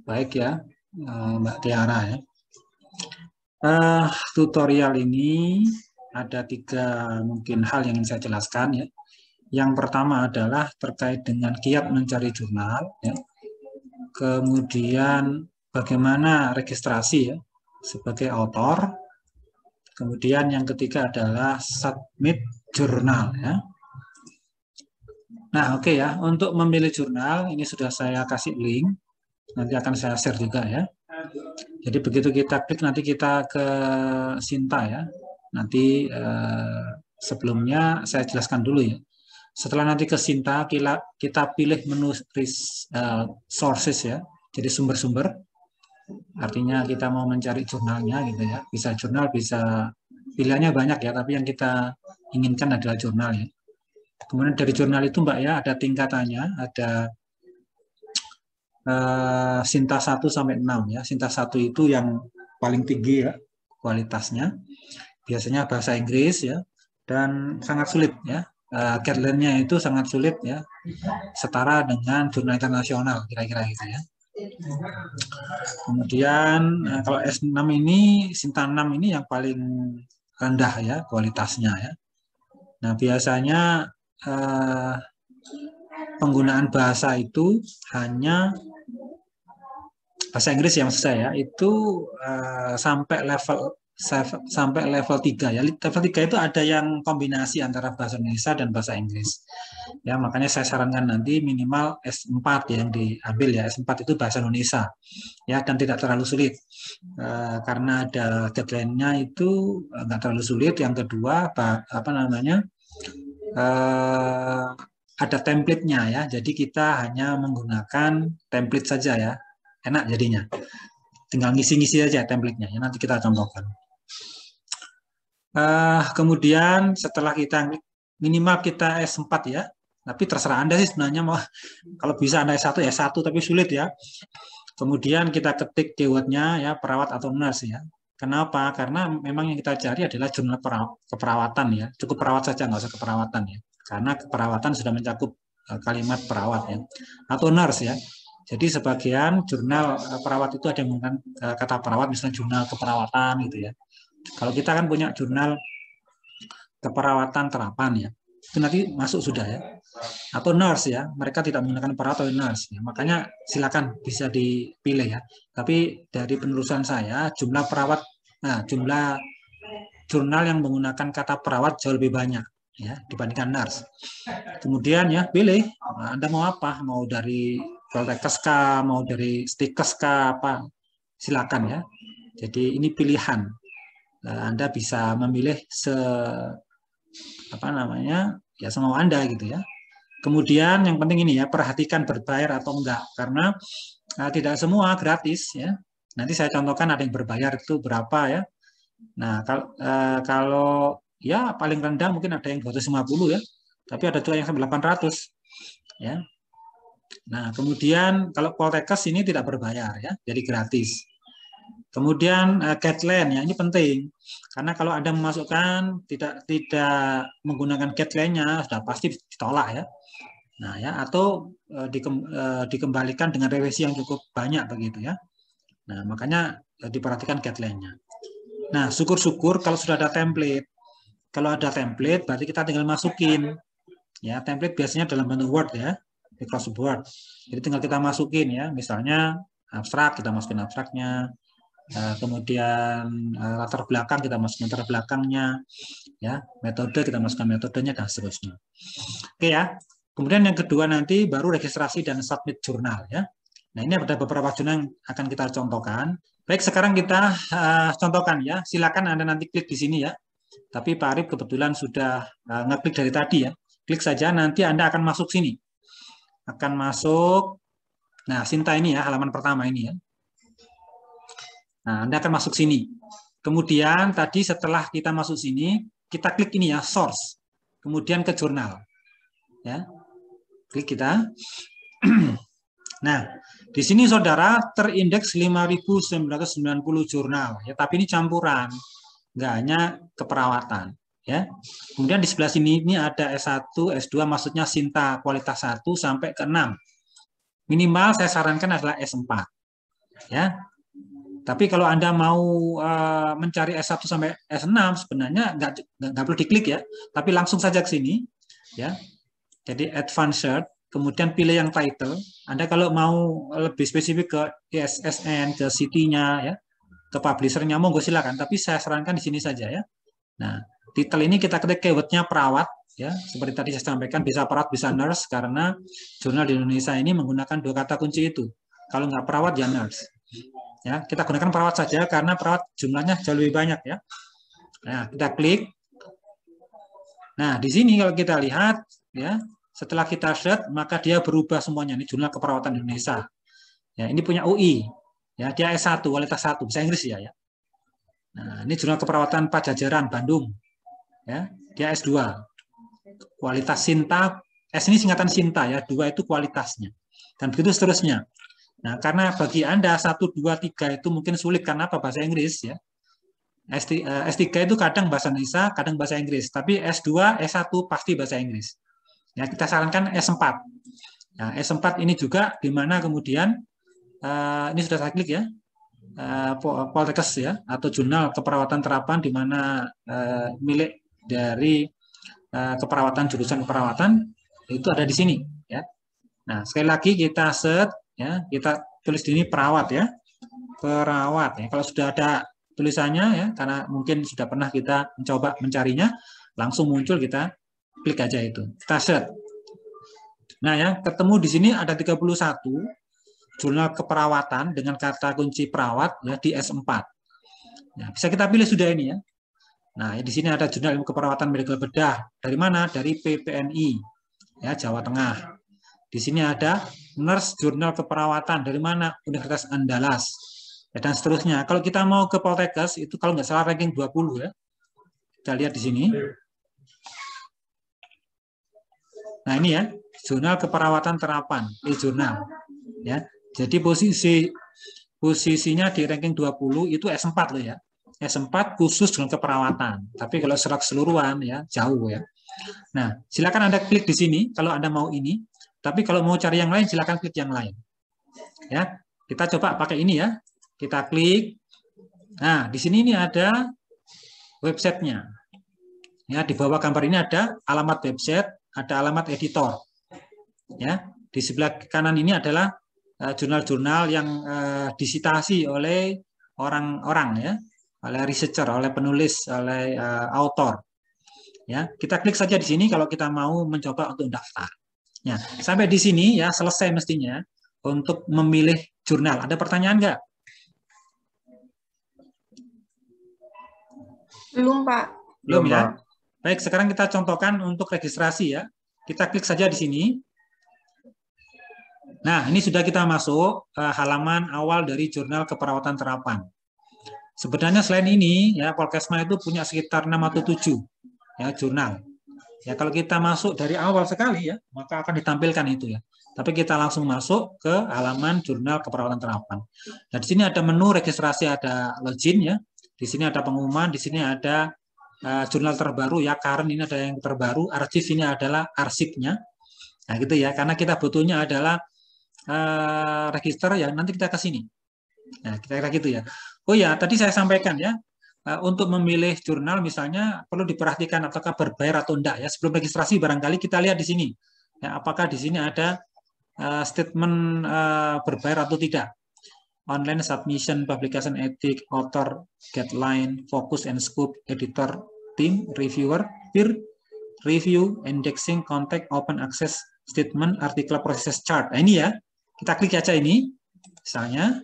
Baik ya, Mbak Tiara ya. Tutorial ini ada 3 mungkin hal yang ingin saya jelaskan ya. Yang pertama adalah terkait dengan kiat mencari jurnal ya. Kemudian bagaimana registrasi ya sebagai author. Kemudian yang ketiga adalah submit jurnal ya. Nah, oke ya, untuk memilih jurnal ini sudah saya kasih link. Nanti akan saya share juga ya. Jadi begitu kita klik nanti kita ke Sinta ya. Nanti sebelumnya saya jelaskan dulu ya. Setelah nanti ke Sinta kita pilih menu sources ya. Jadi sumber-sumber. Artinya kita mau mencari jurnalnya gitu ya. Bisa jurnal, bisa pilihannya banyak ya, tapi yang kita inginkan adalah jurnal ya. Kemudian dari jurnal itu Mbak ya ada tingkatannya, ada Sinta 1 sampai 6 ya. Sinta 1 itu yang paling tinggi ya kualitasnya. Biasanya bahasa Inggris ya dan sangat sulit ya. Guideline-nya itu sangat sulit ya. Setara dengan jurnal internasional kira-kira gitu ya. Kemudian kalau S6 ini Sinta 6 ini yang paling rendah ya kualitasnya ya. Nah, biasanya penggunaan bahasa itu hanya bahasa Inggris ya maksud saya itu sampai level 3 ya. Level 3 itu ada yang kombinasi antara bahasa Indonesia dan bahasa Inggris. Ya, makanya saya sarankan nanti minimal S4 yang diambil ya. S4 itu bahasa Indonesia. Ya, dan tidak terlalu sulit. Karena ada deadline-nya itu enggak terlalu sulit. Yang kedua apa namanya? Ada template-nya ya. Jadi kita hanya menggunakan template saja ya. Enak jadinya. Tinggal ngisi-ngisi aja template-nya. Ya, nanti kita contohkan. Kemudian setelah kita minimal kita S4 ya. Tapi terserah Anda sih sebenarnya mau kalau bisa Anda S1 ya S1 tapi sulit ya. Kemudian kita ketik keyword-nya ya perawat atau nurse ya. Kenapa? Karena memang yang kita cari adalah jurnal keperawatan ya. Cukup perawat saja, nggak usah keperawatan ya. Karena keperawatan sudah mencakup kalimat perawat ya. Atau nurse ya. Jadi sebagian jurnal perawat itu ada yang menggunakan kata perawat, misalnya jurnal keperawatan gitu ya. Kalau kita kan punya jurnal keperawatan terapan ya, itu nanti masuk sudah ya. Atau nurse ya, mereka tidak menggunakan perawat atau nurse ya. Makanya silakan bisa dipilih ya. Tapi dari penelusuran saya jumlah perawat, jumlah jurnal yang menggunakan kata perawat jauh lebih banyak ya dibandingkan nurse. Kemudian ya pilih Anda mau apa, mau dari Qualtrics kah, mau dari Stikers kah, apa silakan ya. Jadi ini pilihan. Anda bisa memilih ya semau Anda gitu ya. Kemudian yang penting ini ya, perhatikan berbayar atau enggak karena tidak semua gratis ya. Nanti saya contohkan ada yang berbayar itu berapa ya. Nah, kalau ya paling rendah mungkin ada yang 250 ya. Tapi ada juga yang sampai 800 ya. Nah, kemudian kalau Qualtrics ini tidak berbayar ya, jadi gratis. Kemudian guideline ya, ini penting. Karena kalau Anda memasukkan tidak menggunakan guideline-nya sudah pasti ditolak ya. Nah, ya atau dikembalikan dengan revisi yang cukup banyak begitu ya. Nah, makanya diperhatikan guideline-nya. Nah, syukur-syukur kalau sudah ada template. Kalau ada template berarti kita tinggal masukin. Ya, template biasanya dalam bentuk Word ya. Microsoft Word. Jadi tinggal kita masukin ya, misalnya abstrak, kita masukin abstraknya, kemudian latar belakang kita masukin latar belakangnya, ya metode kita masukkan metodenya dan seterusnya. Oke ya. Kemudian yang kedua nanti baru registrasi dan submit jurnal ya. Nah ini ada beberapa jurnal yang akan kita contohkan. Baik sekarang kita contohkan ya. Silakan Anda nanti klik di sini ya. Tapi Pak Arif kebetulan sudah ngeklik dari tadi ya. Klik saja nanti Anda akan masuk sini. Akan masuk, nah Sinta ini ya, halaman pertama ini ya. Nah, Anda akan masuk sini. Kemudian tadi setelah kita masuk sini, kita klik ini ya, source. Kemudian ke jurnal. Ya. Klik kita. Nah, di sini saudara terindeks 5.990 jurnal ya, tapi ini campuran. Enggak hanya keperawatan. Ya. Kemudian di sebelah sini ini ada S1, S2 maksudnya Sinta kualitas 1 sampai ke 6. Minimal saya sarankan adalah S4. Ya. Tapi kalau Anda mau mencari S1 sampai S6 sebenarnya nggak perlu diklik ya, tapi langsung saja ke sini ya. Jadi advanced search, kemudian pilih yang title. Anda kalau mau lebih spesifik ke ISSN, ke city-nya ya, ke publisher-nya monggo silakan, tapi saya sarankan di sini saja ya. Nah, title ini kita ketik keyword-nya perawat ya, seperti tadi saya sampaikan bisa perawat bisa nurse karena jurnal di Indonesia ini menggunakan 2 kata kunci itu. Kalau nggak perawat ya nurse. Ya, kita gunakan perawat saja karena perawat jumlahnya jauh lebih banyak ya. Nah, kita klik. Nah, di sini kalau kita lihat ya, setelah kita search maka dia berubah semuanya. Ini jurnal keperawatan Indonesia. Ya, ini punya UI. Ya, dia S1, kualitas 1, bahasa Inggris ya. Nah, ini jurnal keperawatan Pajajaran Bandung. Ya, dia S2. Kualitas Sinta, S ini singkatan Sinta ya, 2 itu kualitasnya. Dan begitu seterusnya. Nah, karena bagi Anda 1, 2, 3 itu mungkin sulit karena apa? Bahasa Inggris ya. S3 itu kadang bahasa Indonesia, kadang bahasa Inggris. Tapi S2, S1 pasti bahasa Inggris. Ya, kita sarankan S4. Nah, S4 ini juga di mana kemudian ini sudah saya klik ya. Poltekkes ya, atau jurnal keperawatan terapan di mana milik dari keperawatan jurusan keperawatan itu ada di sini ya. Nah, sekali lagi kita search ya, kita tulis di sini perawat ya. Perawat ya. Kalau sudah ada tulisannya ya, karena mungkin sudah pernah kita mencoba mencarinya, langsung muncul, kita klik aja itu. Kita search. Nah, ya, ketemu di sini ada 31 jurnal keperawatan dengan kata kunci perawat ya di S4. Ya, bisa kita pilih sudah ini ya. Nah, di sini ada jurnal ilmu keperawatan medical bedah. Dari mana? Dari PPNI ya, Jawa Tengah. Di sini ada Nurse Jurnal Keperawatan. Dari mana? Universitas Andalas. Ya, dan seterusnya. Kalau kita mau ke Poltekkes, itu kalau nggak salah ranking 20 ya. Kita lihat di sini. Nah, ini ya, Jurnal Keperawatan Terapan, e-jurnal. Ya. Jadi posisinya di ranking 20 itu S4 loh ya. S4 khusus dengan keperawatan. Tapi kalau secara keseluruhan ya, jauh ya. Nah, silakan Anda klik di sini kalau Anda mau ini. Tapi kalau mau cari yang lain, silakan klik yang lain. Ya, kita coba pakai ini ya. Kita klik. Nah, di sini ini ada websitenya. Ya, di bawah gambar ini ada alamat website, ada alamat editor. Ya, di sebelah kanan ini adalah jurnal-jurnal yang disitasi oleh orang-orang ya, oleh researcher, oleh penulis, oleh author. Ya, kita klik saja di sini kalau kita mau mencoba untuk daftar. Ya, sampai di sini ya selesai mestinya untuk memilih jurnal. Ada pertanyaan nggak? Belum, Pak. Belum ya. Baik, sekarang kita contohkan untuk registrasi ya. Kita klik saja di sini. Nah, ini sudah kita masuk ke halaman awal dari jurnal keperawatan terapan. Sebenarnya selain ini ya Polkesma itu punya sekitar 6 atau 7 ya jurnal. Ya, kalau kita masuk dari awal sekali ya, maka akan ditampilkan itu ya. Tapi kita langsung masuk ke halaman jurnal keperawatan terapan. Nah, di sini ada menu registrasi, ada login ya. Di sini ada pengumuman, di sini ada jurnal terbaru ya. Current ini ada yang terbaru, arsip ini adalah arsipnya. Nah, gitu ya. Karena kita butuhnya adalah register ya, nanti kita ke sini. Nah, kira-kira gitu ya. Oh ya, tadi saya sampaikan ya. Untuk memilih jurnal misalnya perlu diperhatikan apakah berbayar atau enggak ya. Sebelum registrasi barangkali kita lihat di sini ya, apakah di sini ada statement berbayar atau tidak. Online submission, publication ethic, author, guideline, focus and scope, editor, team, reviewer, peer review, indexing, contact, open access statement, artikel process chart. Nah, ini ya. Kita klik aja ini misalnya.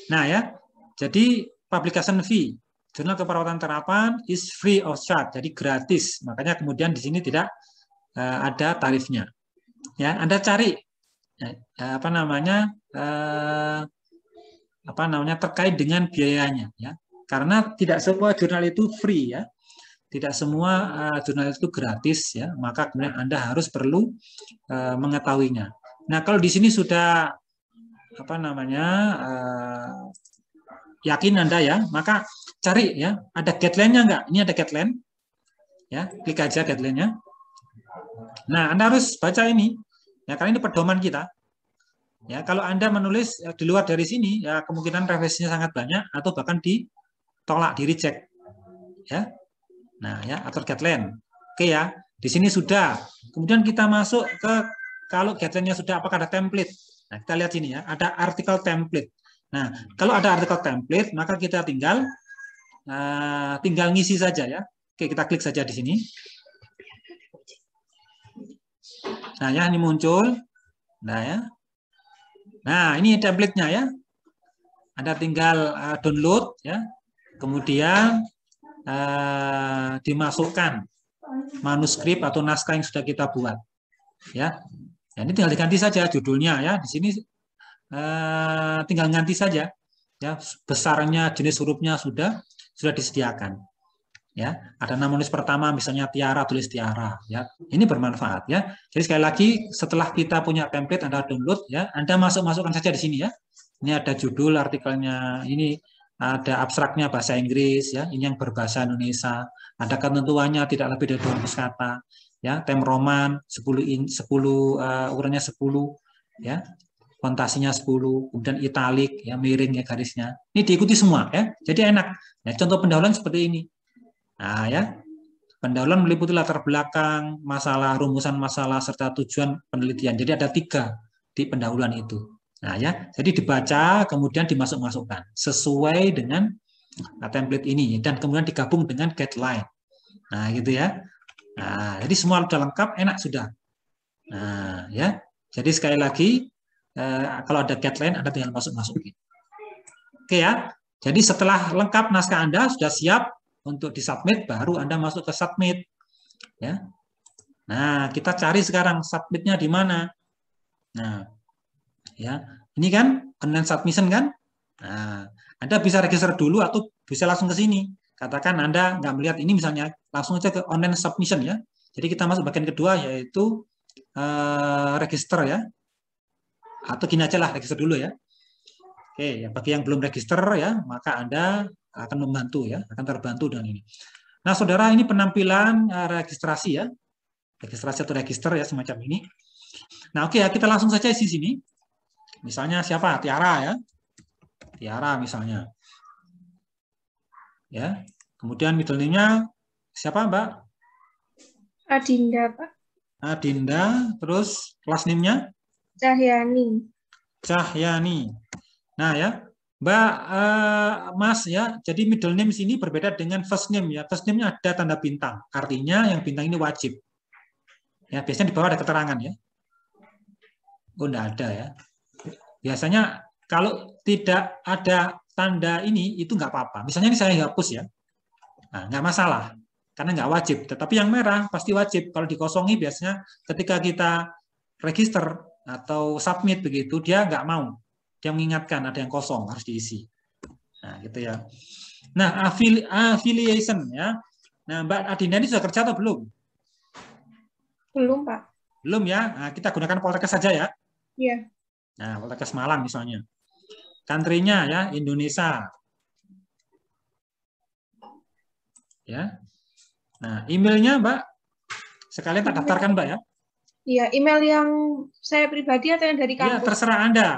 Nah ya. Jadi publication fee, jurnal keperawatan terapan is free of charge, jadi gratis. Makanya kemudian di sini tidak ada tarifnya. Ya, Anda cari apa namanya terkait dengan biayanya, ya. Karena tidak semua jurnal itu free ya, tidak semua jurnal itu gratis ya. Maka kemudian Anda harus perlu mengetahuinya. Nah, kalau di sini sudah apa namanya yakin Anda ya, maka cari ya, ada guideline-nya enggak? Ini ada guideline. Ya, klik aja guideline-nya. Nah, Anda harus baca ini. Ya, karena ini pedoman kita. Ya, kalau Anda menulis di luar dari sini, ya kemungkinan referensinya sangat banyak atau bahkan ditolak, di reject. Ya. Nah, ya, atur guideline. Oke ya, di sini sudah. Kemudian kita masuk ke kalau guideline-nya sudah, apakah ada template? Nah, kita lihat sini ya, ada artikel template. Nah, kalau ada artikel template, maka kita tinggal ngisi saja ya. Oke, kita klik saja di sini. Nah, ya, ini muncul. Nah, ya. Nah, ini template-nya ya. Anda tinggal download ya. Kemudian dimasukkan manuskrip atau naskah yang sudah kita buat. Ya. Nah, ini tinggal diganti saja judulnya ya. Di sini tinggal ganti saja ya, besarnya, jenis hurufnya sudah disediakan. Ya, ada nama nulis pertama misalnya Tiara, tulis Tiara ya. Ini bermanfaat ya. Jadi sekali lagi setelah kita punya template Anda download ya, Anda masukkan saja di sini ya. Ini ada judul artikelnya, ini ada abstraknya bahasa Inggris ya, ini yang berbahasa Indonesia. Ada ketentuannya tidak lebih dari 200 kata ya, tem roman 10 ukurannya 10 ya. Kontasinya 10, kemudian italik ya, miring ya garisnya. Ini diikuti semua ya. Jadi enak. Ya, contoh pendahuluan seperti ini. Nah, ya. Pendahuluan meliputi latar belakang, masalah, rumusan masalah, serta tujuan penelitian. Jadi ada 3 di pendahuluan itu. Nah, ya. Jadi dibaca, kemudian dimasuk-masukkan sesuai dengan template ini dan kemudian digabung dengan guideline. Nah, gitu ya. Nah, jadi semua sudah lengkap, enak sudah. Nah, ya. Jadi sekali lagi kalau ada guideline Anda tinggal masuk-masukin. Oke ya. Jadi setelah lengkap naskah Anda sudah siap untuk disubmit, baru Anda masuk ke submit. Ya. Nah, kita cari sekarang submitnya di mana. Nah, ya, ini kan online submission kan. Nah, Anda bisa register dulu atau bisa langsung ke sini. Katakan Anda nggak melihat ini misalnya, langsung aja ke online submission ya. Jadi kita masuk bagian kedua yaitu register ya. Atau gini aja lah, register dulu ya. Oke, bagi yang belum register ya, maka Anda akan membantu ya, akan terbantu dengan ini. Nah, saudara, ini penampilan registrasi ya, registrasi atau register ya semacam ini. Nah, oke ya, kita langsung saja di sini. Misalnya siapa? Tiara ya, Tiara misalnya. Ya, kemudian middle name-nya siapa, Mbak? Adinda, Pak. Adinda, terus last name-nya? Cahyani. Cahyani. Nah ya, Mbak, Mas ya, jadi middle name sini berbeda dengan first name ya. First name-nya ada tanda bintang, artinya yang bintang ini wajib. Ya, biasanya di bawah ada keterangan ya. Oh, enggak ada ya. Biasanya kalau tidak ada tanda ini, itu nggak apa-apa. Misalnya ini saya hapus ya. Nah, nggak masalah, karena nggak wajib. Tetapi yang merah pasti wajib. Kalau dikosongi biasanya ketika kita register atau submit begitu, dia nggak mau. Dia mengingatkan ada yang kosong, harus diisi. Nah, gitu ya. Nah, affiliation ya. Nah, Mbak Adinda ini sudah kerja atau belum? Belum, Pak. Belum ya. Nah, kita gunakan Poltekkes saja ya. Iya. Nah, Poltekkes Malang misalnya. Country-nya ya, Indonesia. Ya. Nah, emailnya Mbak, sekalian tak daftarkan Mbak ya. Iya, email yang saya pribadi atau yang dari kampus? Ya, terserah Anda.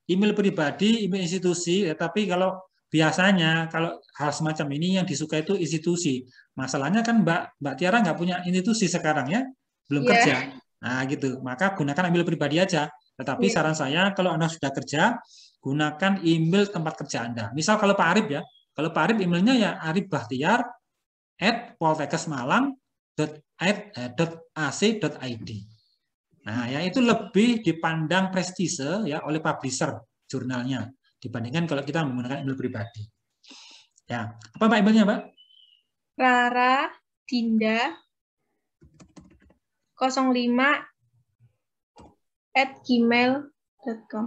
Email pribadi, email institusi, ya, tapi kalau biasanya kalau hal semacam ini yang disuka itu institusi. Masalahnya kan Mbak Tiara nggak punya institusi sekarang ya, belum kerja. Nah gitu, maka gunakan email pribadi aja. Tetapi saran saya kalau Anda sudah kerja, gunakan email tempat kerja Anda. Misal kalau Pak Arif ya, kalau Pak Arif emailnya ya arifbahtiar@poltekkesmalang.ac.id. Nah, ya itu lebih dipandang prestise ya oleh publisher jurnalnya dibandingkan kalau kita menggunakan email pribadi. Ya, apa Mbak emailnya, Mbak? Rara Dinda 05@gmail.com.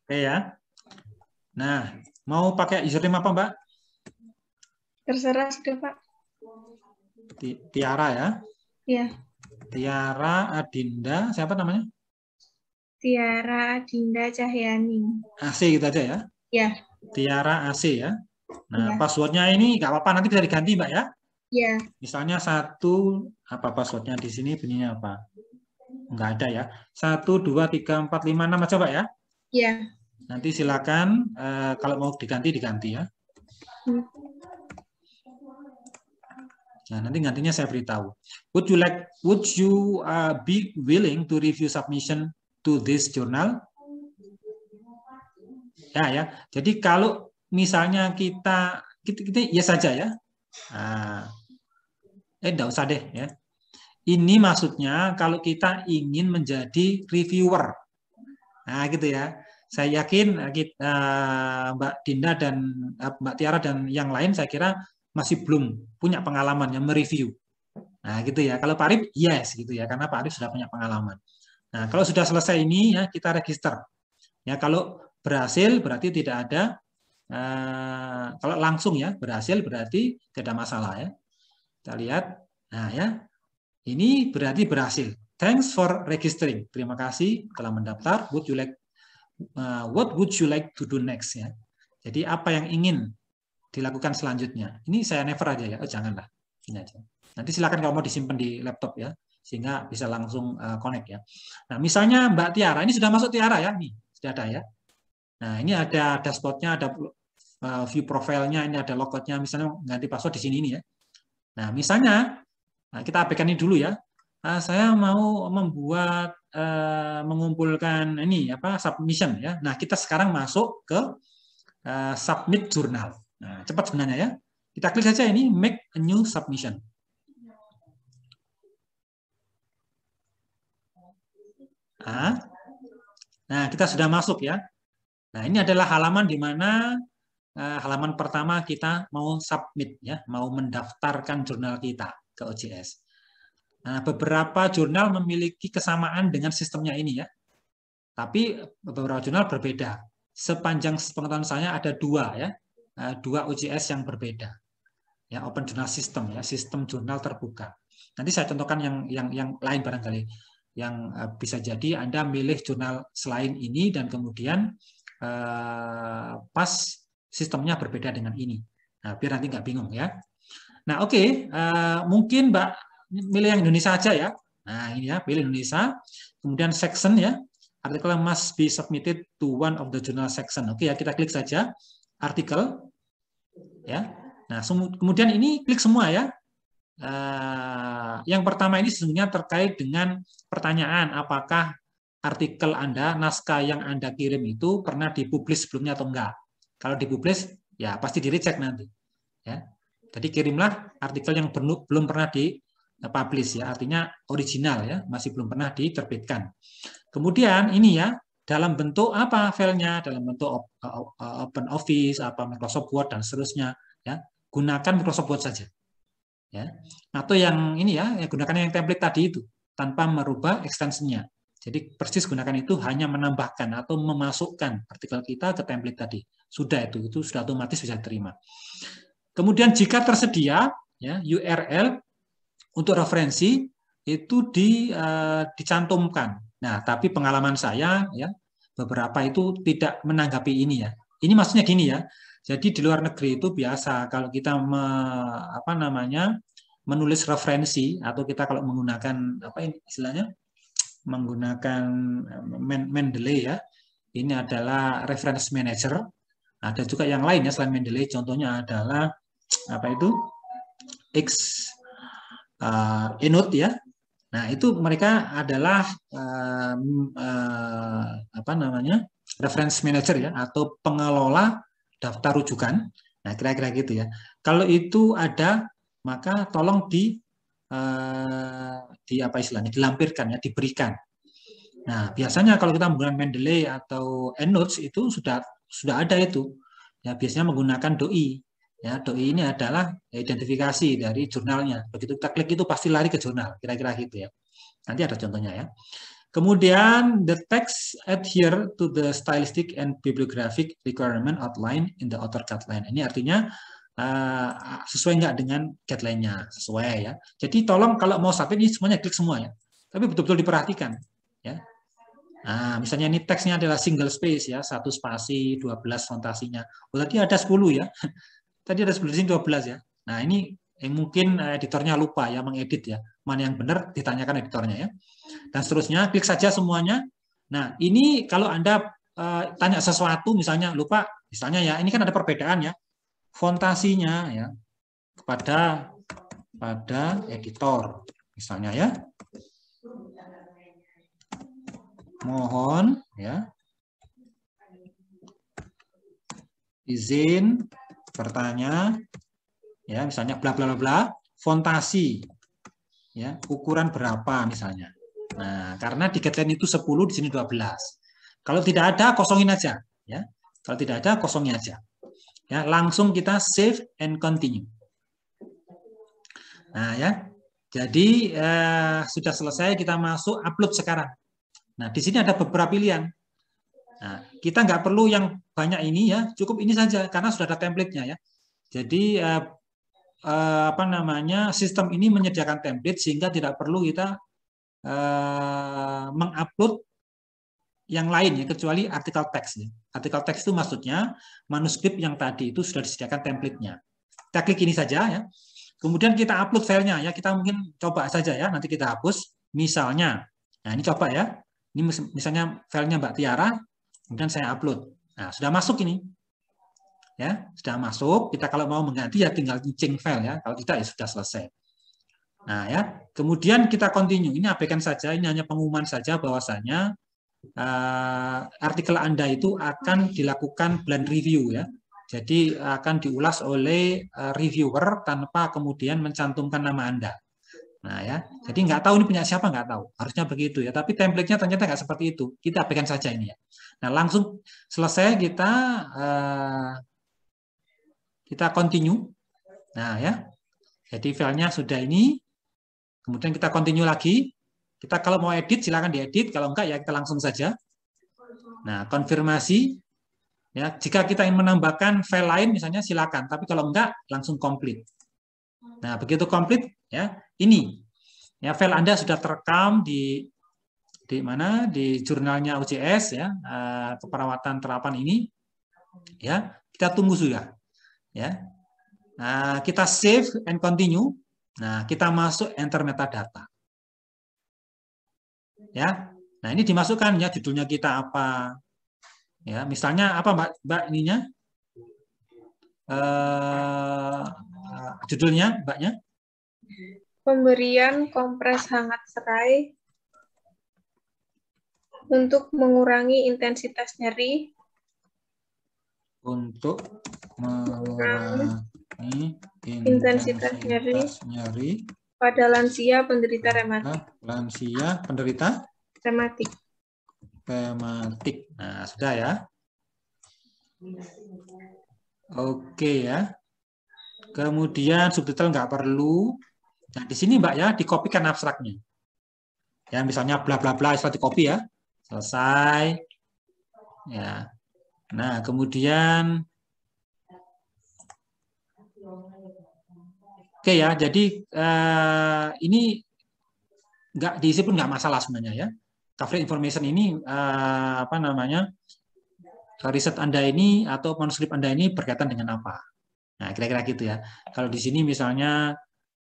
Oke ya. Nah, mau pakai username apa, Mbak? Terserah sudah, Pak. Tiara ya. Iya. Tiara Adinda, siapa namanya? Tiara Adinda Cahyani. AC gitu aja ya. Ya. Tiara AC ya. Nah, passwordnya ini nggak apa-apa, nanti bisa diganti, Mbak ya. Ya. Misalnya apa passwordnya di sini bunyinya apa? Enggak ada ya. 1, 2, 3, 4, 5, 6 aja Pak ya. Iya. Nanti silakan kalau mau diganti ya. Nah, nanti gantinya saya beritahu. Would you be willing to review submission to this journal? Ya. Jadi kalau misalnya kita ya saja ya. Nah, enggak usah deh ya. Ini maksudnya kalau kita ingin menjadi reviewer. Nah, gitu ya. Saya yakin Mbak Dinda dan Mbak Tiara dan yang lain saya kira masih belum punya pengalaman yang mereview. Nah, gitu ya. Kalau Pak Arif, yes, gitu ya. Karena Pak Arif sudah punya pengalaman. Nah, kalau sudah selesai ini, ya kita register. Ya, kalau berhasil berarti tidak ada. Kalau langsung ya berhasil berarti tidak ada masalah ya. Kita lihat. Nah, ya. Ini berarti berhasil. Thanks for registering. Terima kasih telah mendaftar. What would you like to do next ya? Jadi apa yang ingin dilakukan selanjutnya? Ini saya never aja ya. Oh, janganlah. Ini aja. Nanti silakan kalau mau disimpan di laptop ya, sehingga bisa langsung connect ya. Nah, misalnya Mbak Tiara, ini sudah masuk Tiara ya, nih sudah ada ya. Nah, ini ada dashboardnya, ada view profilnya, ini ada logoutnya. Misalnya ganti password di sini ini ya. Nah, misalnya kita abaikan ini dulu ya. Saya mau membuat mengumpulkan ini apa submission ya. Nah, kita sekarang masuk ke submit jurnal. Nah, cepat sebenarnya ya. Kita klik saja ini make a new submission. Nah, kita sudah masuk ya. Nah, ini adalah halaman di mana halaman pertama kita mau submit ya, mau mendaftarkan jurnal kita ke OJS. Nah, beberapa jurnal memiliki kesamaan dengan sistemnya ini ya. Tapi beberapa jurnal berbeda. Sepanjang pengetahuan saya ada dua ya. Dua OJS yang berbeda. Ya, Open Journal System ya, sistem jurnal terbuka. Nanti saya contohkan yang lain barangkali. Yang bisa jadi Anda milih jurnal selain ini dan kemudian pas sistemnya berbeda dengan ini. Nah, biar nanti nggak bingung ya. Nah, oke. Mungkin Mbak milih yang Indonesia aja ya. Nah, ini ya, pilih Indonesia. Kemudian section ya. Artikel must be submitted to one of the journal section. Oke ya, kita klik saja artikel. Ya. Nah, kemudian ini klik semua ya. Yang pertama ini sesungguhnya terkait dengan pertanyaan apakah artikel Anda, naskah yang Anda kirim itu pernah dipublish sebelumnya atau enggak. Kalau dipublish, ya pasti di-reject nanti. Ya. Jadi kirimlah artikel yang belum pernah di-publish ya, artinya original ya, masih belum pernah diterbitkan. Kemudian ini ya, dalam bentuk apa filenya? Dalam bentuk Open Office, apa Microsoft Word dan seterusnya ya. Gunakan Microsoft Word saja. Ya. Atau yang ini ya, gunakan yang template tadi itu tanpa merubah ekstensinya. Jadi persis gunakan itu hanya menambahkan atau memasukkan artikel kita ke template tadi. Sudah itu sudah otomatis bisa diterima. Kemudian jika tersedia ya, URL untuk referensi itu dicantumkan. Nah, tapi pengalaman saya ya beberapa itu tidak menanggapi ini ya. Ini maksudnya gini ya. Jadi di luar negeri itu biasa kalau kita menulis referensi atau kita kalau menggunakan apa ini istilahnya menggunakan Mendeley ya. Ini adalah reference manager. Ada juga yang lain ya selain Mendeley. Contohnya adalah apa itu EndNote ya. Nah itu mereka adalah reference manager ya atau pengelola daftar rujukan. Nah kira-kira gitu ya. Kalau itu ada maka tolong apa istilahnya dilampirkan ya, diberikan. Nah biasanya kalau kita menggunakan Mendeley atau EndNote itu sudah ada itu. Ya biasanya menggunakan doi. Ya, doi ini adalah identifikasi dari jurnalnya. Begitu kita klik itu pasti lari ke jurnal, kira-kira gitu ya. Nanti ada contohnya ya. Kemudian the text adhere to the stylistic and bibliographic requirement outlined in the author guideline. Ini artinya sesuai nggak dengan guideline-nya, sesuai ya. Jadi tolong kalau mau submit ini semuanya klik semua ya. Tapi betul-betul diperhatikan ya. Nah, misalnya ini teksnya adalah single space ya, 1 spasi, 12 frontasinya. Berarti ada 10 ya. Tadi ada 10 di sini 12 ya. Nah, ini Mungkin editornya lupa ya mengedit ya. Mana yang benar ditanyakan editornya ya. Dan seterusnya, klik saja semuanya. Nah, ini kalau Anda tanya sesuatu misalnya lupa, misalnya ya, ini kan ada perbedaan ya. Fontasinya ya pada editor misalnya ya. Mohon ya izin bertanya ya, misalnya bla bla bla, fontasi ya, ukuran berapa misalnya. Nah, karena di guideline itu 10, di sini 12. Kalau tidak ada, kosongin aja ya. Kalau tidak ada, kosongin aja. Ya, langsung kita save and continue. Nah, ya. Jadi sudah selesai, kita masuk upload sekarang. Nah, di sini ada beberapa pilihan. Nah, kita nggak perlu yang banyak ini ya, cukup ini saja karena sudah ada template-nya ya. Jadi apa namanya, sistem ini menyediakan template sehingga tidak perlu kita mengupload yang lain ya, kecuali artikel teks ya. Artikel teks itu maksudnya manuskrip yang tadi itu sudah disediakan template-nya. Kita klik ini saja ya. Kemudian kita upload filenya ya, kita mungkin coba saja ya, nanti kita hapus. Misalnya, nah ini coba ya, ini misalnya filenya Mbak Tiara, kemudian saya upload. Nah, sudah masuk ini. Ya, sudah masuk. Kita kalau mau mengganti ya tinggal incing file ya, kalau tidak ya sudah selesai. Nah ya, kemudian kita continue. Ini abaikan saja, ini hanya pengumuman saja bahwasanya artikel Anda itu akan dilakukan blind review ya. Jadi akan diulas oleh reviewer tanpa kemudian mencantumkan nama Anda. Nah ya, jadi nggak tahu ini punya siapa, nggak tahu. Harusnya begitu ya. Tapi template-nya ternyata nggak seperti itu. Kita abaikan saja ini ya. Nah langsung selesai kita continue. Nah ya, jadi filenya sudah ini. Kemudian kita continue lagi. Kita kalau mau edit silakan diedit. Kalau enggak ya kita langsung saja. Nah konfirmasi. Ya, jika kita ingin menambahkan file lain misalnya silakan, tapi kalau enggak langsung komplit. Nah, begitu komplit ya, ini ya file Anda sudah terekam di mana? Di jurnalnya UJS ya, keperawatan terapan ini. Ya, kita tunggu sudah. Ya. Nah, kita save and continue. Nah, kita masuk enter metadata. Ya. Nah, ini dimasukkan ya judulnya kita apa. Ya, misalnya apa Mbak ininya? Judulnya Mbaknya? Pemberian kompres hangat serai untuk mengurangi intensitas nyeri. Untuk mengurangi intensitas nyeri pada lansia penderita rematik. Lansia penderita rematik. Nah, sudah ya. Oke ya. Kemudian subtitle nggak perlu. Nah, di sini Mbak ya, dikopikan abstraknya. Ya, misalnya bla bla bla, setelah dikopi ya. Selesai. Ya. Nah, kemudian oke ya, jadi ini nggak diisi pun nggak masalah sebenarnya ya. Cover information ini apa namanya, riset Anda ini atau manuskrip Anda ini berkaitan dengan apa. Nah, kira-kira gitu ya. Kalau di sini misalnya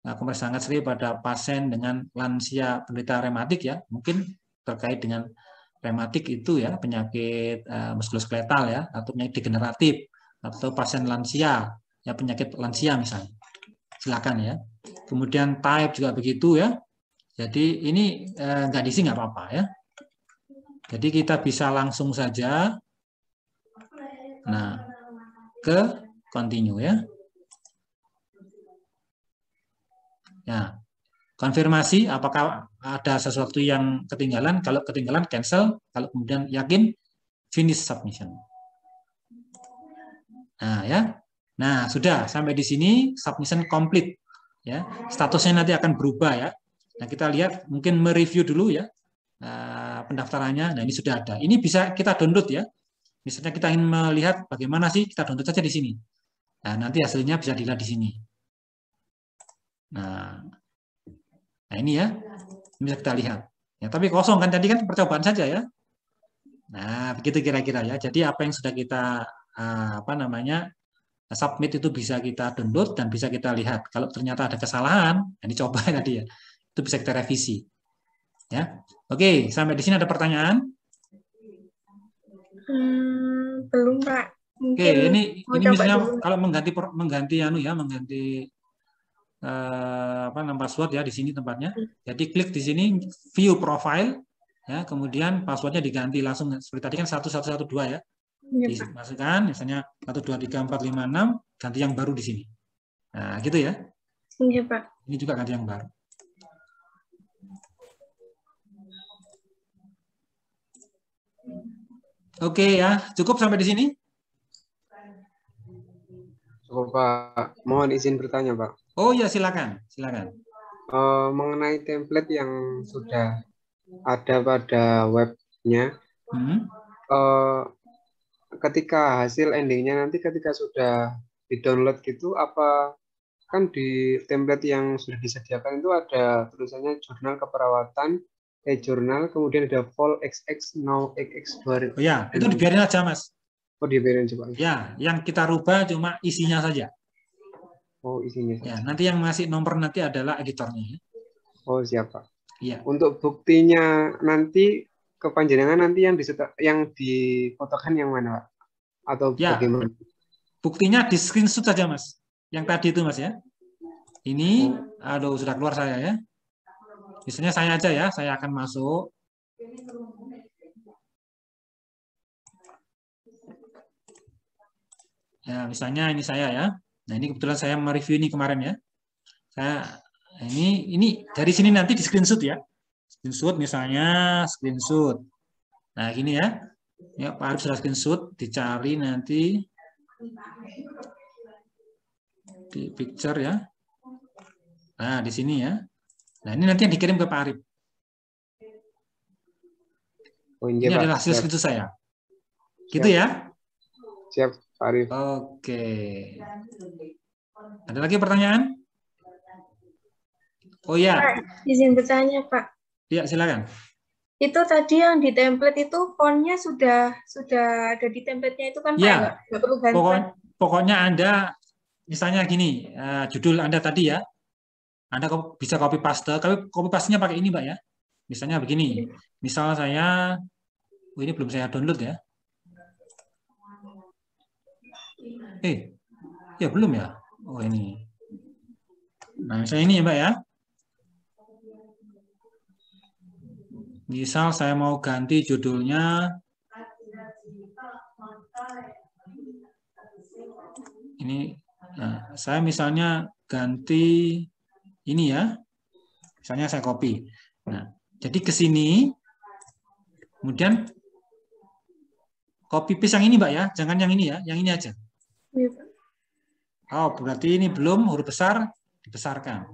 kompres sangat sering pada pasien dengan lansia penderita rematik ya, mungkin terkait dengan rematik itu ya, penyakit muskuloskeletal ya, atau penyakit degeneratif, atau pasien lansia ya, penyakit lansia misalnya. Silakan ya. Kemudian type juga begitu ya. Jadi ini nggak diisi nggak apa-apa ya. Jadi kita bisa langsung saja ke continue ya. Ya, konfirmasi apakah ada sesuatu yang ketinggalan. Kalau ketinggalan cancel, kalau kemudian yakin finish submission. Nah ya, nah sudah sampai di sini submission complete ya. Statusnya nanti akan berubah ya. Nah kita lihat mungkin mereview dulu ya pendaftarannya. Nah ini sudah ada. Ini bisa kita download ya. Misalnya kita ingin melihat bagaimana sih, kita download saja di sini. Nah nanti hasilnya bisa dilihat di sini. Nah ini ya, ini bisa kita lihat. Ya, tapi kosong kan tadi kan percobaan saja ya. Nah begitu kira-kira ya. Jadi apa yang sudah kita apa namanya submit itu bisa kita download dan bisa kita lihat. Kalau ternyata ada kesalahan, ini coba tadi ya, itu bisa kita revisi. Ya, oke, sampai di sini ada pertanyaan? Belum Pak. Oke, Mungkin ini mau coba misalnya dulu. kalau mengganti apa nama password ya di sini tempatnya. Jadi klik di sini view profile ya, kemudian passwordnya diganti langsung seperti tadi kan 1112 ya. Iya, Pak. Dimasukkan misalnya 123456 ganti yang baru di sini. Nah, gitu ya. Iya, Pak. Ini juga ganti yang baru. Oke ya, cukup sampai di sini. Cukup Pak, mohon izin bertanya Pak. Oh ya, silakan, silakan. Mengenai template yang sudah ada pada webnya, ketika hasil endingnya nanti ketika sudah di-download gitu, apa kan di template yang sudah disediakan itu ada tulisannya jurnal keperawatan, jurnal, kemudian ada fall XX, now XX 2000. Oh ya, itu dibiarin aja Mas. Oh dibiarin coba. Ya, yang kita rubah cuma isinya saja. Oh isinya Ya, saja. nanti yang masih nomor nanti adalah editornya. Oh siapa? Iya. Untuk buktinya nanti kepanjangan nanti yang difotokan yang mana Pak? Atau ya, bagaimana? Buktinya di screenshot saja Mas. Yang tadi itu Mas ya. Ini, aduh sudah keluar saya ya. Misalnya saya aja ya, saya akan masuk. Ya, misalnya ini saya ya. Nah, ini kebetulan saya mereview ini kemarin ya. Ini dari sini nanti di screenshot ya. Screenshot misalnya, screenshot. Nah, gini ya. Ya, Pak Arif sudah screenshot, dicari nanti di picture ya. Nah, di sini ya. Nah, ini nanti yang dikirim ke Pak Arif. Oh, iya, ini Pak. adalah hasil screenshot saya. Gitu Siap. ya. Siap, Pak Arif. Oke. Ada lagi pertanyaan? Oh ya. Pak, izin bertanya, Pak. Ya, silakan. Itu tadi yang di template itu fontnya sudah ada di template-nya itu kan Pak? Ya. Nggak perlu ganti. Pokoknya Anda misalnya gini, judul Anda tadi ya. Anda bisa copy paste, tapi copy paste-nya pakai ini, Mbak ya. Misalnya begini. Misal saya ini belum saya download ya. Ya belum ya. Oh ini. Nah, misalnya ini ya, Mbak ya. Misal saya mau ganti judulnya ini, nah, saya misalnya ganti ini ya, misalnya saya copy. Nah, jadi ke sini, kemudian copy paste yang ini, Mbak ya, jangan yang ini ya, yang ini aja. Oh, berarti ini belum huruf besar dibesarkan.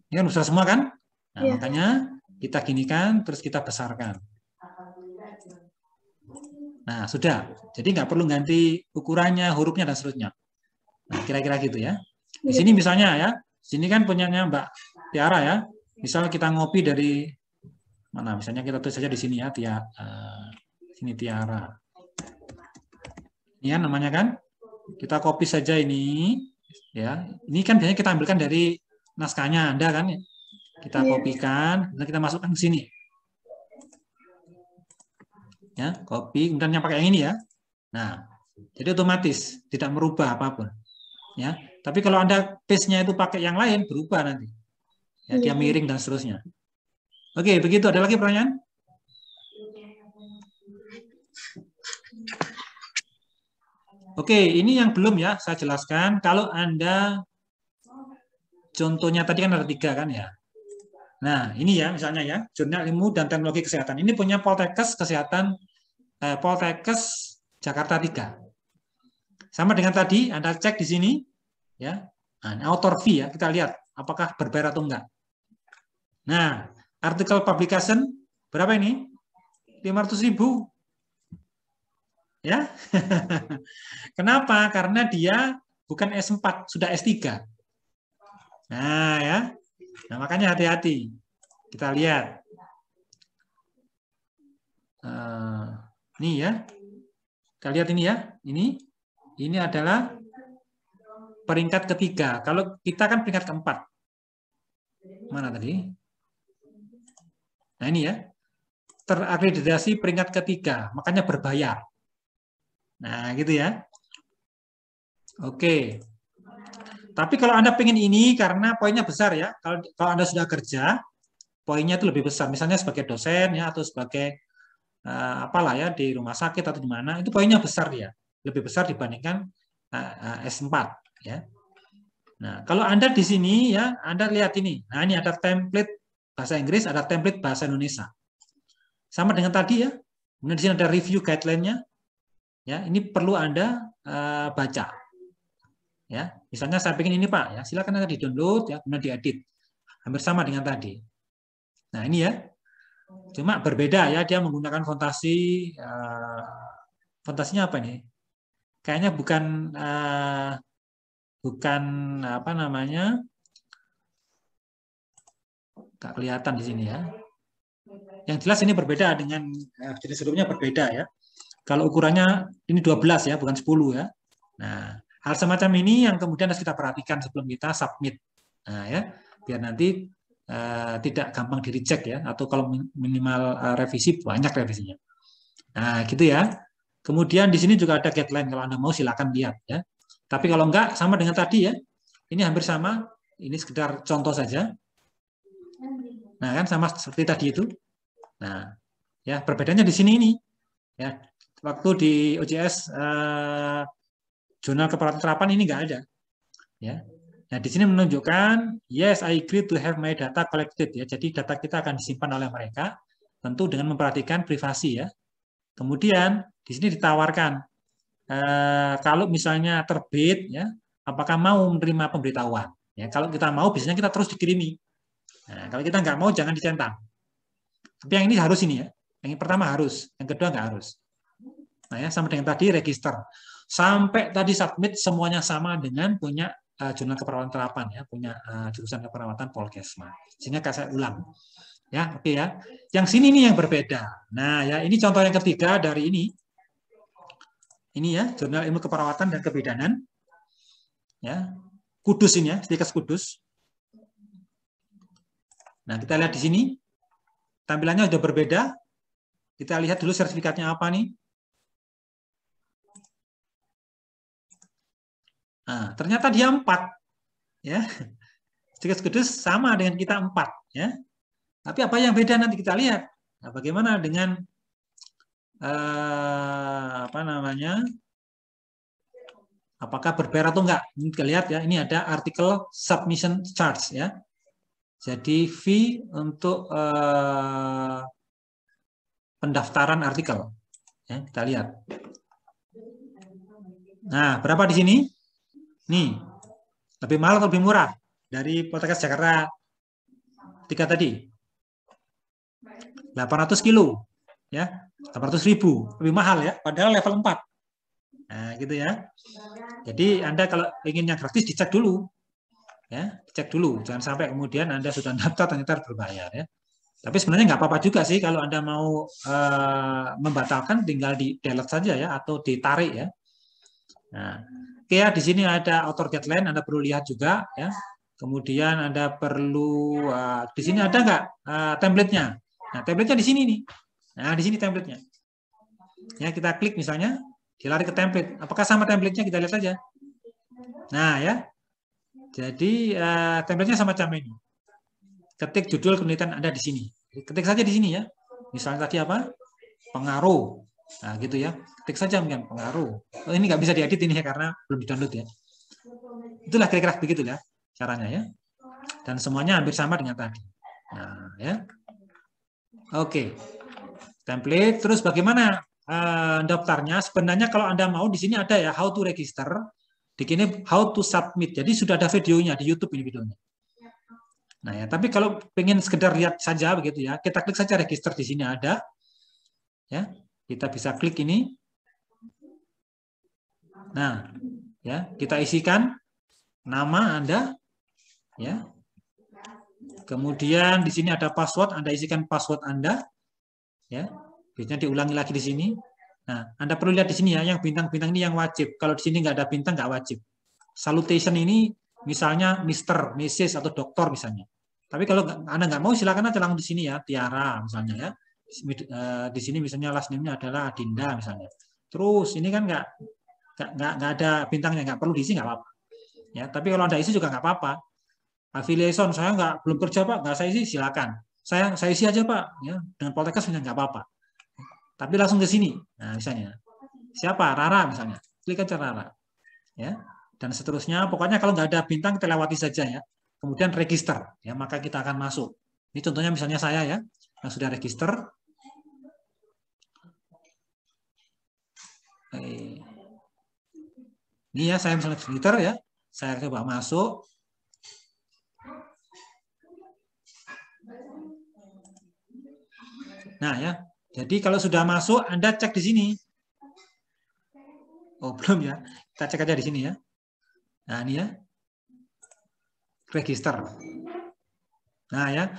Ini kan besar semua kan? Nah, makanya kita ginikan, terus kita besarkan. Nah, sudah. Jadi nggak perlu ganti ukurannya, hurufnya, dan seterusnya. Nah, kira-kira gitu ya. Di sini misalnya ya, sini kan punyanya Mbak Tiara ya. Misal kita ngopi dari mana? Misalnya kita tulis saja di sini ya, sini Tiara. Ini ya namanya kan. Kita copy saja ini. Ya, ini kan biasanya kita ambilkan dari naskahnya Anda kan. Kita kopikan, dan kita masukkan ke sini. Ya, copy, kemudian yang pakai yang ini ya. Nah, jadi otomatis tidak merubah apapun. Ya, tapi kalau Anda paste-nya itu pakai yang lain, berubah nanti. Ya, dia miring dan seterusnya. Oke, begitu. Ada lagi pertanyaan? Oke, ini yang belum ya, saya jelaskan. Kalau Anda, contohnya tadi kan ada 3 kan ya. Nah, ini ya misalnya ya, Jurnal Ilmu dan Teknologi Kesehatan. Ini punya Poltekkes Kesehatan, Poltekkes Jakarta 3. Sama dengan tadi, Anda cek di sini, ya, author fee ya, kita lihat apakah berbayar atau enggak. Nah, artikel publication berapa ini? 500.000. Ya, kenapa? Karena dia bukan S4, sudah S3. Nah, ya. Nah, makanya hati-hati. Kita lihat. Ini ya. Kita lihat ini ya. Ini. Ini adalah peringkat ketiga. Kalau kita kan peringkat keempat. Mana tadi? Nah ini ya. Terakreditasi peringkat ketiga. Makanya berbayar. Nah gitu ya. Oke. Tapi kalau Anda pengen ini karena poinnya besar ya. Kalau Anda sudah kerja, poinnya itu lebih besar. Misalnya sebagai dosen ya atau sebagai apalah ya di rumah sakit atau di mana, itu poinnya besar ya. Lebih besar dibandingkan S4 ya. Nah, kalau Anda di sini ya, Anda lihat ini. Nah, ini ada template bahasa Inggris, ada template bahasa Indonesia. Sama dengan tadi ya. Kemudian di sini ada review guideline-nya. Ya, ini perlu Anda baca. Ya, misalnya saya pengen ini Pak, ya silakan Anda di-download ya, kemudian diedit. Hampir sama dengan tadi. Nah, ini ya. Cuma berbeda ya, dia menggunakan fontasi fontasinya apa nih? Kayaknya bukan apa namanya? Nggak kelihatan di sini ya. Yang jelas ini berbeda dengan jenis sebelumnya berbeda ya. Kalau ukurannya ini 12 ya, bukan 10 ya. Nah, hal semacam ini yang kemudian harus kita perhatikan sebelum kita submit. Nah, ya, biar nanti tidak gampang di-reject ya, atau kalau minimal revisi banyak revisinya. Nah, gitu ya. Kemudian di sini juga ada guideline, kalau Anda mau silakan lihat ya. Tapi kalau enggak sama dengan tadi ya. Ini hampir sama, ini sekedar contoh saja. Nah, kan sama seperti tadi itu. Nah, ya perbedaannya di sini ini. Ya, waktu di OJS jurnal keperawatan terapan ini enggak ada. Ya. Nah, di sini menunjukkan, yes, I agree to have my data collected. Ya. Jadi data kita akan disimpan oleh mereka, tentu dengan memperhatikan privasi ya. Kemudian di sini ditawarkan, kalau misalnya terbit, ya, apakah mau menerima pemberitahuan? Ya, kalau kita mau, biasanya kita terus dikirimi. Nah, kalau kita nggak mau, jangan dicentang. Tapi yang ini harus ini ya. Yang pertama harus, yang kedua nggak harus. Nah ya, sama dengan tadi register. Sampai tadi submit semuanya sama dengan punya jurnal keperawatan terapan ya, punya jurusan keperawatan Polkesma. Sehingga saya ulang. Ya, oke ya. Yang sini nih yang berbeda. Nah, ya ini contoh yang ketiga dari ini. Ini ya, jurnal ilmu keperawatan dan kebidanan. Ya. Kudus ini ya, Stikes Kudus. Nah, kita lihat di sini. Tampilannya sudah berbeda. Kita lihat dulu sertifikatnya apa nih. Nah, ternyata dia 4. Ya. Stikes Kudus sama dengan kita 4 ya. Tapi apa yang beda nanti kita lihat. Nah, bagaimana dengan apa namanya? Apakah berbayar atau enggak? Ini kita lihat ya, ini ada artikel submission charge ya. Jadi fee untuk pendaftaran artikel. Ya, kita lihat. Nah, berapa di sini? Nih, lebih mahal atau lebih murah dari Poltekkes Jakarta 3 tadi? 800 kilo, ya, 800.000, lebih mahal ya, padahal level 4. Nah, gitu ya. Jadi Anda kalau ingin yang gratis dicek dulu, ya, cek dulu, jangan sampai kemudian Anda sudah daftar ternyata berbayar ya. Tapi sebenarnya nggak apa-apa juga sih kalau Anda mau membatalkan, tinggal di delete saja ya, atau ditarik ya. Nah, oke ya, di sini ada author guideline, Anda perlu lihat juga ya. Kemudian Anda perlu di sini ada nggak template-nya? Nah, template-nya di sini nih. Nah, di sini template-nya. Ya, kita klik misalnya, dilari ke template. Apakah sama template-nya? Kita lihat saja. Nah, ya. Jadi template-nya semacam ini. Ketik judul penelitian Anda di sini. Ketik saja di sini ya. Misalnya tadi apa? Pengaruh. Nah, gitu ya. Ketik saja mungkin pengaruh. Oh, ini nggak bisa diedit ini ya karena belum di-download ya. Itulah kira-kira begitu ya caranya ya. Dan semuanya hampir sama dengan tadi. Nah, ya. Oke. Template. Terus bagaimana daftarnya? Sebenarnya kalau Anda mau di sini ada ya how to register. Di sini how to submit. Jadi sudah ada videonya di YouTube ini videonya. Nah ya, tapi kalau pengen sekedar lihat saja begitu ya, kita klik saja register di sini ada. Ya, kita bisa klik ini. Nah, ya, kita isikan nama Anda ya. Kemudian di sini ada password, Anda isikan password Anda. Ya. Biasanya diulangi lagi di sini. Nah, Anda perlu lihat di sini ya, yang bintang-bintang ini yang wajib. Kalau di sini nggak ada bintang, nggak wajib. Salutation ini misalnya Mr., Mrs. atau Doktor misalnya. Tapi kalau Anda nggak mau, silakan aja langsung di sini ya, Tiara misalnya ya. Di sini misalnya last name-nya adalah Adinda misalnya. Terus ini kan nggak ada bintangnya, nggak perlu diisi, nggak apa-apa. Ya, tapi kalau Anda isi juga nggak apa-apa. Affiliation saya belum kerja Pak, nggak saya isi, silakan. Saya isi aja Pak, ya dengan Poltekkes misalnya nggak apa-apa. Tapi langsung ke sini. Nah, misalnya siapa? Rara misalnya. Klik aja Rara. Ya. Dan seterusnya, pokoknya kalau nggak ada bintang kita lewati saja ya. Kemudian register, ya maka kita akan masuk. Ini contohnya misalnya saya ya, yang sudah register. Ini ya saya misalnya register ya, saya coba masuk. Nah ya, jadi kalau sudah masuk Anda cek di sini. Oh belum ya, kita cek aja di sini ya. Nah ini ya, register. Nah ya,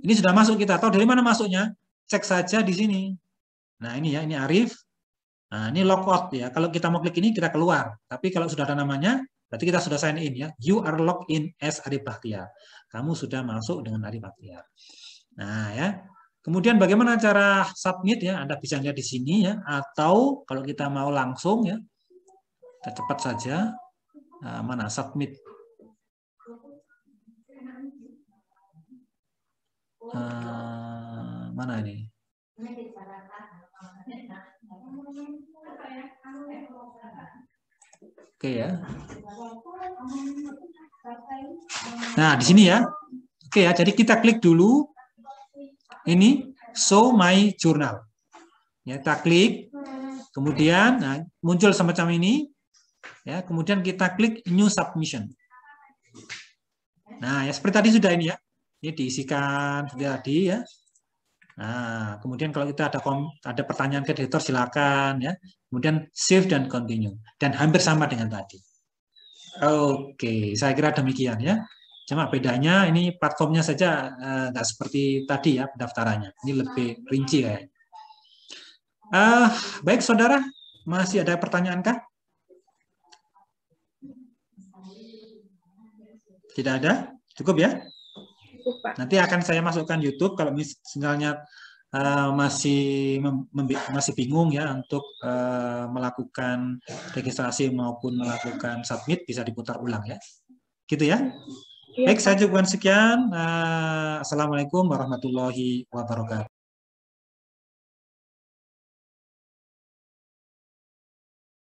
ini sudah masuk kita. Tahu dari mana masuknya? Cek saja di sini. Nah ini ya, ini Arif. Nah ini logout ya. Kalau kita mau klik ini kita keluar. Tapi kalau sudah ada namanya, berarti kita sudah sign in ya. You are logged in as Arif Bakhtiar. Kamu sudah masuk dengan Arif Bakhtiar. Nah ya. Kemudian bagaimana cara submit ya? Anda bisa lihat di sini ya. Atau kalau kita mau langsung ya, kita cepat saja. Nah, mana submit? Mana ini? Oke ya. Nah, di sini ya. Oke ya, jadi kita klik dulu. Ini show my journal. Ya, kita klik. Kemudian nah, muncul semacam ini. Ya, kemudian kita klik new submission. Nah, ya seperti tadi sudah ini ya. Ini diisikan seperti tadi ya. Nah, kemudian kalau kita ada pertanyaan ke editor silakan ya. Kemudian save dan continue dan hampir sama dengan tadi. Oke, saya kira demikian ya. Cuma bedanya ini platformnya saja nggak seperti tadi ya pendaftarannya. Ini lebih rinci ya. Baik saudara, masih ada pertanyaan kah? Tidak ada? Cukup ya? Nanti akan saya masukkan YouTube kalau misalnya masih bingung ya untuk melakukan registrasi maupun melakukan submit, bisa diputar ulang ya. Gitu ya. Baik, saya cukupkan sekian. Assalamualaikum warahmatullahi wabarakatuh.